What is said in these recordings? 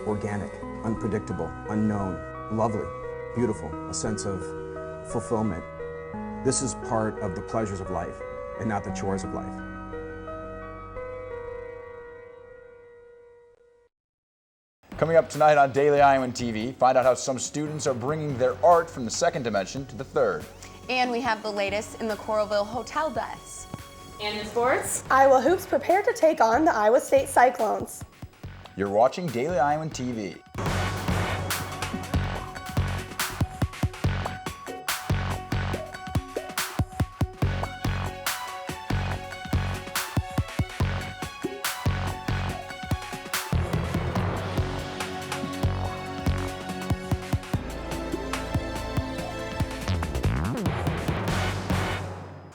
organic, unpredictable, unknown, lovely, beautiful, a sense of fulfillment. This is part of the pleasures of life and not the chores of life. Coming up tonight on Daily Iowan TV, find out how some students are bringing their art from the second dimension to the third. And we have the latest in the Coralville hotel deaths. And in sports, Iowa Hoops prepare to take on the Iowa State Cyclones. You're watching Daily Iowan TV.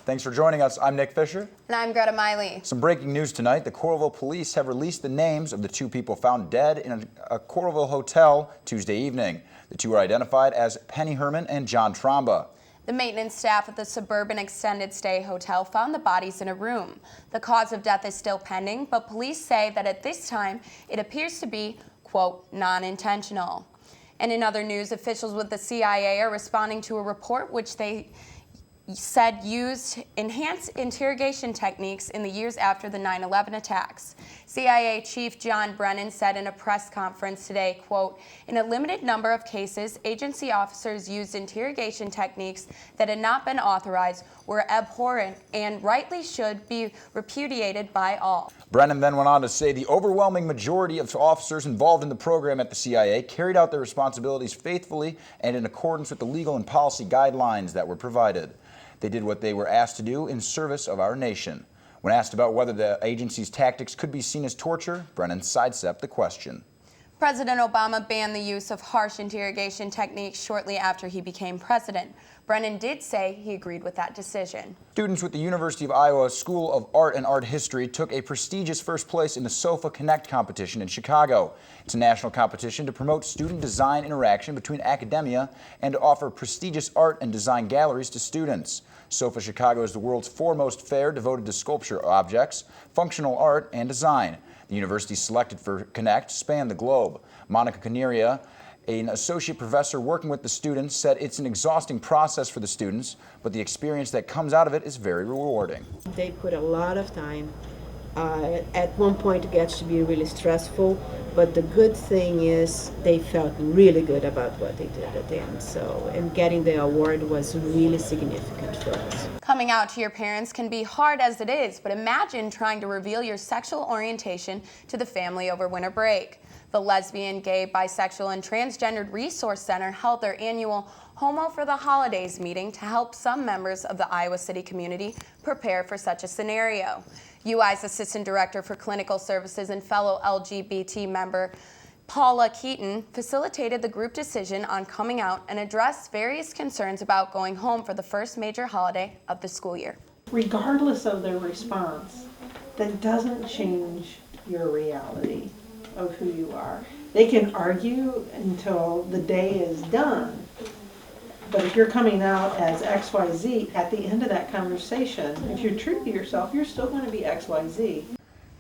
Thanks for joining us. I'm Nick Fisher. And I'm Greta Miley. Some breaking news tonight. The Coralville police have released the names of the two people found dead in a Coralville hotel Tuesday evening. The two were identified as Penny Herman and John Tromba. The maintenance staff at the Suburban Extended Stay Hotel found the bodies in a room. The cause of death is still pending, but police say that at this time it appears to be, quote, non-intentional. And in other news, officials with the CIA are responding to a report which they said used enhanced interrogation techniques in the years after the 9/11 attacks. CIA Chief John Brennan said in a press conference today, quote, in a limited number of cases, agency officers used interrogation techniques that had not been authorized, were abhorrent, and rightly should be repudiated by all. Brennan then went on to say the overwhelming majority of officers involved in the program at the CIA carried out their responsibilities faithfully and in accordance with the legal and policy guidelines that were provided. They did what they were asked to do in service of our nation. When asked about whether the agency's tactics could be seen as torture, Brennan sidestepped the question. President Obama banned the use of harsh interrogation techniques shortly after he became president. Brennan did say he agreed with that decision. Students with the University of Iowa School of Art and Art History took a prestigious first place in the SOFA Connect competition in Chicago. It's a national competition to promote student design interaction between academia and to offer prestigious art and design galleries to students. SOFA Chicago is the world's foremost fair devoted to sculpture objects, functional art, and design. The university selected for Connect spanned the globe. Monica Caneria, an associate professor working with the students, said it's an exhausting process for the students, but the experience that comes out of it is very rewarding. They put a lot of time. At one point it gets to be really stressful, but the good thing is they felt really good about what they did at the end. So, and getting the award was really significant for us. Coming out to your parents can be hard as it is, but imagine trying to reveal your sexual orientation to the family over winter break. The Lesbian, Gay, Bisexual, and Transgendered Resource Center held their annual Homo for the Holidays meeting to help some members of the Iowa City community prepare for such a scenario. UI's Assistant Director for Clinical Services and fellow LGBT member Paula Keaton facilitated the group decision on coming out and addressed various concerns about going home for the first major holiday of the school year. Regardless of their response, that doesn't change your reality of who you are. They can argue until the day is done, but if you're coming out as XYZ, at the end of that conversation, if you're true to yourself, you're still going to be XYZ.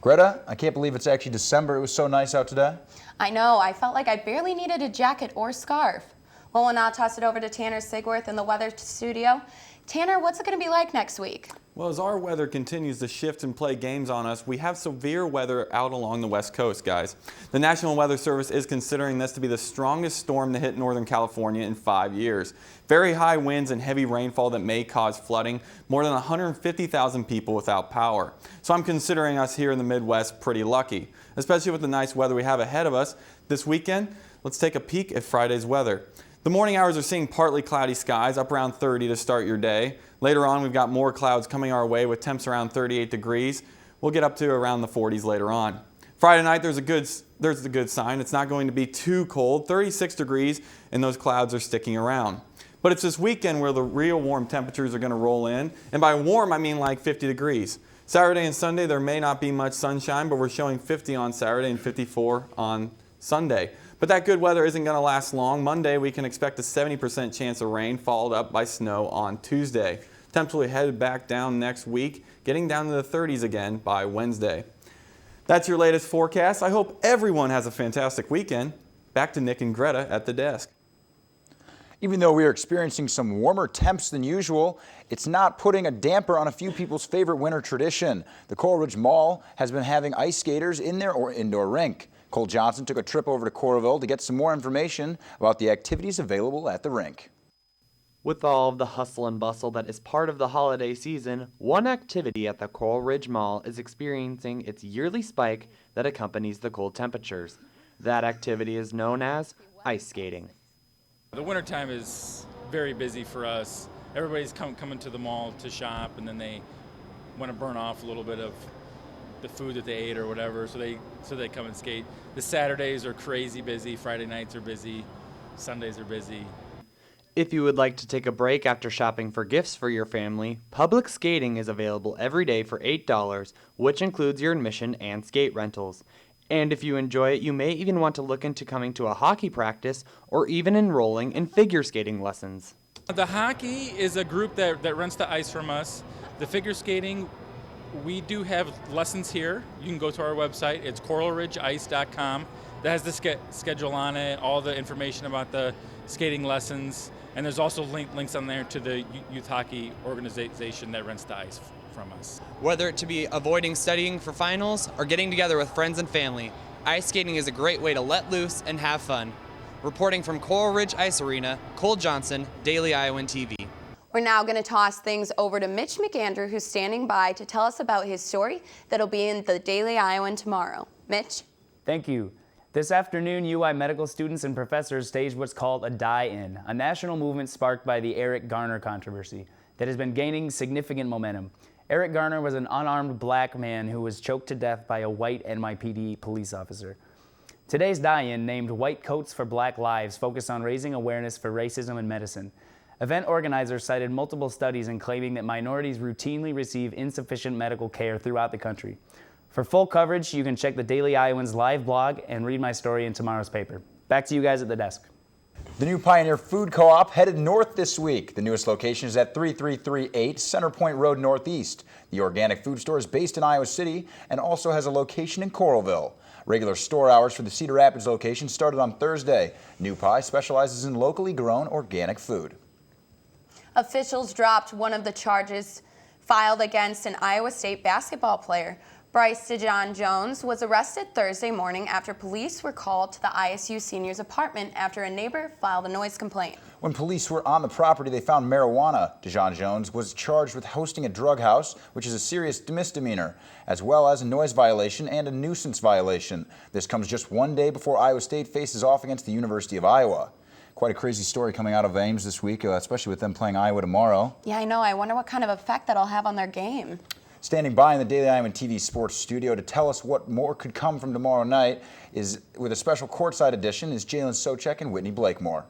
Greta, I can't believe it's actually December. It was so nice out today. I know, I felt like I barely needed a jacket or scarf. Well, we'll now toss it over to Tanner Sigworth in the weather studio. Tanner, what's it going to be like next week? Well, as our weather continues to shift and play games on us, we have severe weather out along the West Coast, guys. The National Weather Service is considering this to be the strongest storm to hit Northern California in 5 years. Very high winds and heavy rainfall that may cause flooding, more than 150,000 people without power. So I'm considering us here in the Midwest pretty lucky, especially with the nice weather we have ahead of us this weekend. Let's take a peek at Friday's weather. The morning hours are seeing partly cloudy skies, up around 30 to start your day. Later on, we've got more clouds coming our way with temps around 38 degrees. We'll get up to around the 40s later on. Friday night, there's a good sign. It's not going to be too cold, 36 degrees, and those clouds are sticking around. But it's this weekend where the real warm temperatures are going to roll in. And by warm, I mean like 50 degrees. Saturday and Sunday, there may not be much sunshine, but we're showing 50 on Saturday and 54 on Sunday. But that good weather isn't going to last long. Monday, we can expect a 70% chance of rain, followed up by snow on Tuesday. Temps will head back down next week, getting down to the 30s again by Wednesday. That's your latest forecast. I hope everyone has a fantastic weekend. Back to Nick and Greta at the desk. Even though we are experiencing some warmer temps than usual, it's not putting a damper on a few people's favorite winter tradition. The Coral Ridge Mall has been having ice skaters in their indoor rink. Cole Johnson took a trip over to Coralville to get some more information about the activities available at the rink. With all of the hustle and bustle that is part of the holiday season, one activity at the Coral Ridge Mall is experiencing its yearly spike that accompanies the cold temperatures. That activity is known as ice skating. The wintertime is very busy for us. Everybody's coming to the mall to shop, and then they want to burn off a little bit of the food that they ate or whatever, so they come and skate. The Saturdays are crazy busy, Friday nights are busy, Sundays are busy. If you would like to take a break after shopping for gifts for your family, public skating is available every day for $8, which includes your admission and skate rentals. And if you enjoy it, you may even want to look into coming to a hockey practice or even enrolling in figure skating lessons. The hockey is a group that rents the ice from us. The figure skating, we do have lessons here. You can go to our website. It's coralridgeice.com. That has the schedule on it, all the information about the skating lessons. And there's also links on there to the youth hockey organization that rents the ice from us. Whether it to be avoiding studying for finals or getting together with friends and family, ice skating is a great way to let loose and have fun. Reporting from Coral Ridge Ice Arena, Cole Johnson, Daily Iowan TV. We're now going to toss things over to Mitch McAndrew, who's standing by to tell us about his story that'll be in the Daily Iowan tomorrow. Mitch? Thank you. This afternoon, UI medical students and professors staged what's called a die-in, a national movement sparked by the Eric Garner controversy that has been gaining significant momentum. Eric Garner was an unarmed black man who was choked to death by a white NYPD police officer. Today's die-in, named White Coats for Black Lives, focused on raising awareness for racism in medicine. Event organizers cited multiple studies in claiming that minorities routinely receive insufficient medical care throughout the country. For full coverage, you can check the Daily Iowan's live blog and read my story in tomorrow's paper. Back to you guys at the desk. The new Pioneer Food Co-op headed north this week. The newest location is at 3338 Center Point Road Northeast. The organic food store is based in Iowa City and also has a location in Coralville. Regular store hours for the Cedar Rapids location started on Thursday. New Pie specializes in locally grown organic food. Officials dropped one of the charges filed against an Iowa State basketball player. Bryce DeJohn Jones was arrested Thursday morning after police were called to the ISU senior's apartment after a neighbor filed a noise complaint. When police were on the property, they found marijuana. DeJohn Jones was charged with hosting a drug house, which is a serious misdemeanor, as well as a noise violation and a nuisance violation. This comes just one day before Iowa State faces off against the University of Iowa. Quite a crazy story coming out of Ames this week, especially with them playing Iowa tomorrow. Yeah, I know. I wonder what kind of effect that'll have on their game. Standing by in the Daily Iowan TV Sports studio to tell us what more could come from tomorrow night is, with a special courtside edition, is Jalen Socek and Whitney Blakemore.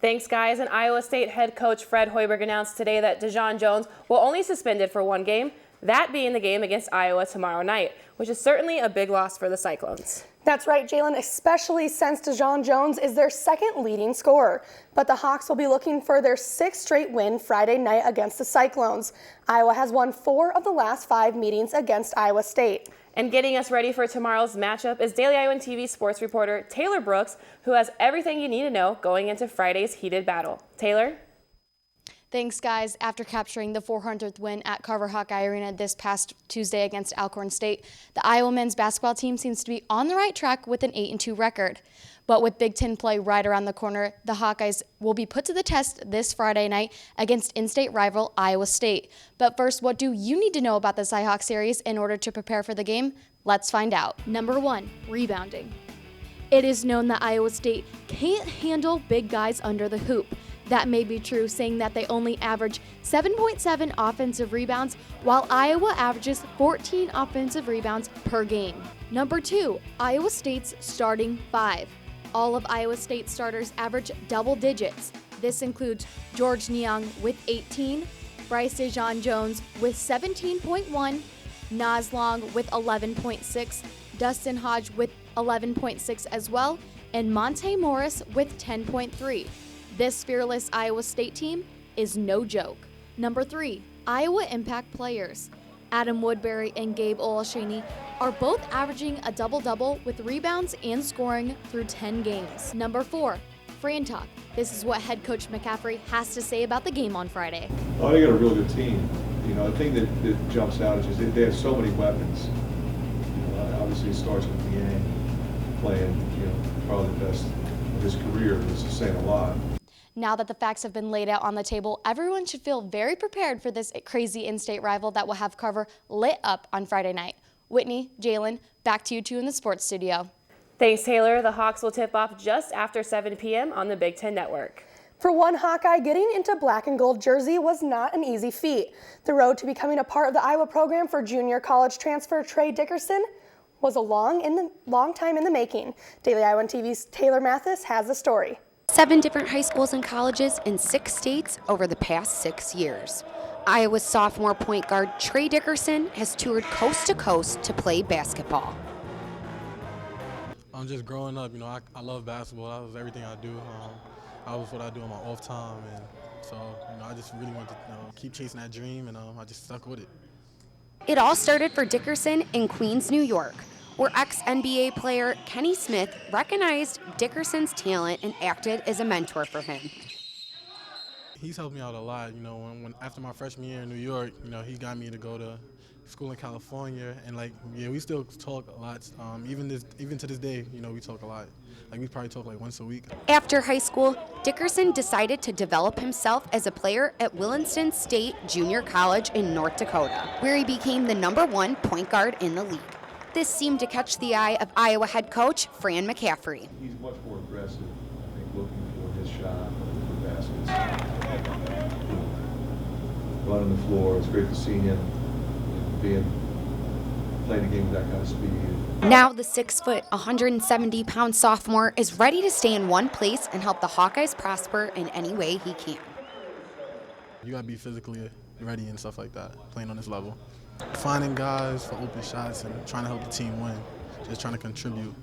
Thanks, guys. And Iowa State head coach Fred Hoiberg announced today that DeJohn Jones will only suspended for one game, that being the game against Iowa tomorrow night, which is certainly a big loss for the Cyclones. That's right, Jalen, especially since DeJohn Jones is their second leading scorer. But the Hawks will be looking for their sixth straight win Friday night against the Cyclones. Iowa has won 4 of the last 5 meetings against Iowa State. And getting us ready for tomorrow's matchup is Daily Iowan TV sports reporter Taylor Brooks, who has everything you need to know going into Friday's heated battle. Taylor? Thanks, guys. After capturing the 400th win at Carver Hawkeye Arena this past Tuesday against Alcorn State, the Iowa men's basketball team seems to be on the right track with an 8-2 record. But with Big Ten play right around the corner, the Hawkeyes will be put to the test this Friday night against in-state rival Iowa State. But first, what do you need to know about the Cy-Hawk series in order to prepare for the game? Let's find out. Number 1, rebounding. It is known that Iowa State can't handle big guys under the hoop. That may be true, saying that they only average 7.7 offensive rebounds, while Iowa averages 14 offensive rebounds per game. Number 2, Iowa State's starting 5. All of Iowa State starters average double digits. This includes George Niang with 18, Bryce Dejon Jones with 17.1, Nas Long with 11.6, Dustin Hodge with 11.6 as well, and Monte Morris with 10.3. This fearless Iowa State team is no joke. Number 3, Iowa Impact players. Adam Woodbury and Gabe Olshaney are both averaging a double-double with rebounds and scoring through 10 games. Number 4, Fran Talk. This is what head coach McCaffery has to say about the game on Friday. Oh, they got a real good team. You know, the thing that jumps out is just they have so many weapons. You know, obviously it starts with Yang playing, you know, probably the best of his career, which is saying a lot. Now that the facts have been laid out on the table, everyone should feel very prepared for this crazy in-state rival that will have Carver lit up on Friday night. Whitney, Jalen, back to you two in the sports studio. Thanks, Taylor. The Hawks will tip off just after 7 p.m. on the Big Ten Network. For one Hawkeye, getting into black and gold jersey was not an easy feat. The road to becoming a part of the Iowa program for junior college transfer Trey Dickerson was a long time in the making. Daily Iowan TV's Taylor Mathis has the story. 7 different high schools and colleges in 6 states over the past 6 years. Iowa's sophomore point guard Trey Dickerson has toured coast to coast to play basketball. I'm just growing up, you know, I love basketball. That was everything I do. That was what I do on my off time, and so, you know, I just really wanted to keep chasing that dream, and I just stuck with it. It all started for Dickerson in Queens, New York, where ex-NBA player Kenny Smith recognized Dickerson's talent and acted as a mentor for him. He's helped me out a lot, you know, when after my freshman year in New York, you know, he got me to go to school in California, and we still talk a lot. Even to this day, you know, we talk a lot. We probably talk once a week. After high school, Dickerson decided to develop himself as a player at Williston State Junior College in North Dakota, where he became the #1 point guard in the league. This seemed to catch the eye of Iowa head coach Fran McCaffery. He's much more aggressive, I think, looking for his shot, looking for baskets. Running the floor, it's great to see him playing the game with that kind of speed. Now the 6', 170-pound sophomore is ready to stay in one place and help the Hawkeyes prosper in any way he can. You gotta be physically ready and stuff like that, playing on this level. Finding guys for open shots and trying to help the team win, just trying to contribute.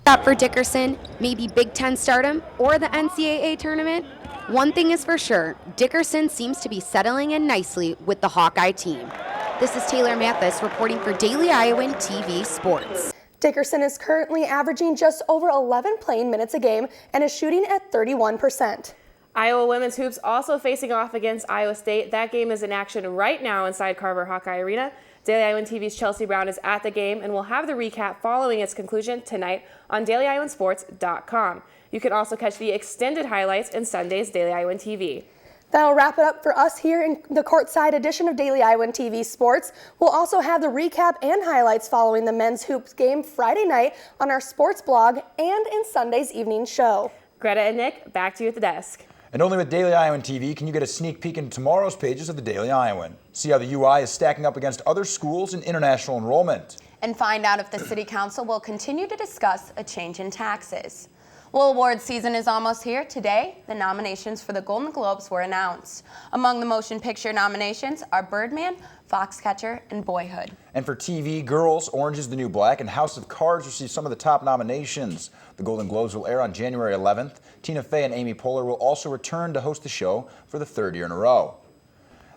Up for Dickerson, maybe Big Ten stardom or the NCAA tournament? One thing is for sure, Dickerson seems to be settling in nicely with the Hawkeye team. This is Taylor Mathis reporting for Daily Iowan TV Sports. Dickerson is currently averaging just over 11 playing minutes a game and is shooting at 31%. Iowa women's hoops also facing off against Iowa State. That game is in action right now inside Carver Hawkeye Arena. Daily Iowan TV's Chelsea Brown is at the game and will have the recap following its conclusion tonight on DailyIowanSports.com. You can also catch the extended highlights in Sunday's Daily Iowan TV. That'll wrap it up for us here in the courtside edition of Daily Iowan TV Sports. We'll also have the recap and highlights following the men's hoops game Friday night on our sports blog and in Sunday's evening show. Greta and Nick, back to you at the desk. And only with Daily Iowan TV can you get a sneak peek into tomorrow's pages of the Daily Iowan. See how the UI is stacking up against other schools in international enrollment. And find out if the City Council will continue to discuss a change in taxes. Well, award season is almost here. Today, the nominations for the Golden Globes were announced. Among the motion picture nominations are Birdman, Foxcatcher, and Boyhood. And for TV, Girls, Orange is the New Black, and House of Cards received some of the top nominations. The Golden Globes will air on January 11th. Tina Fey and Amy Poehler will also return to host the show for the 3rd year in a row.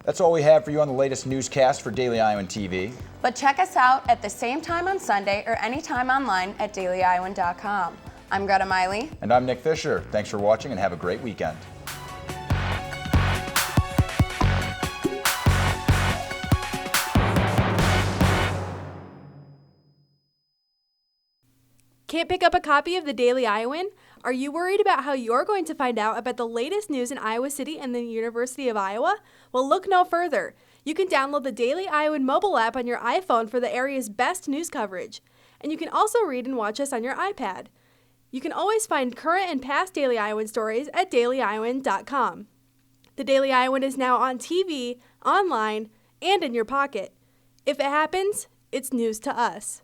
That's all we have for you on the latest newscast for Daily Iowan TV. But check us out at the same time on Sunday or anytime online at DailyIowan.com. I'm Greta Miley. And I'm Nick Fisher. Thanks for watching and have a great weekend. Can't pick up a copy of the Daily Iowan? Are you worried about how you're going to find out about the latest news in Iowa City and the University of Iowa? Well, look no further. You can download the Daily Iowan mobile app on your iPhone for the area's best news coverage. And you can also read and watch us on your iPad. You can always find current and past Daily Iowan stories at DailyIowan.com. The Daily Iowan is now on TV, online, and in your pocket. If it happens, it's news to us.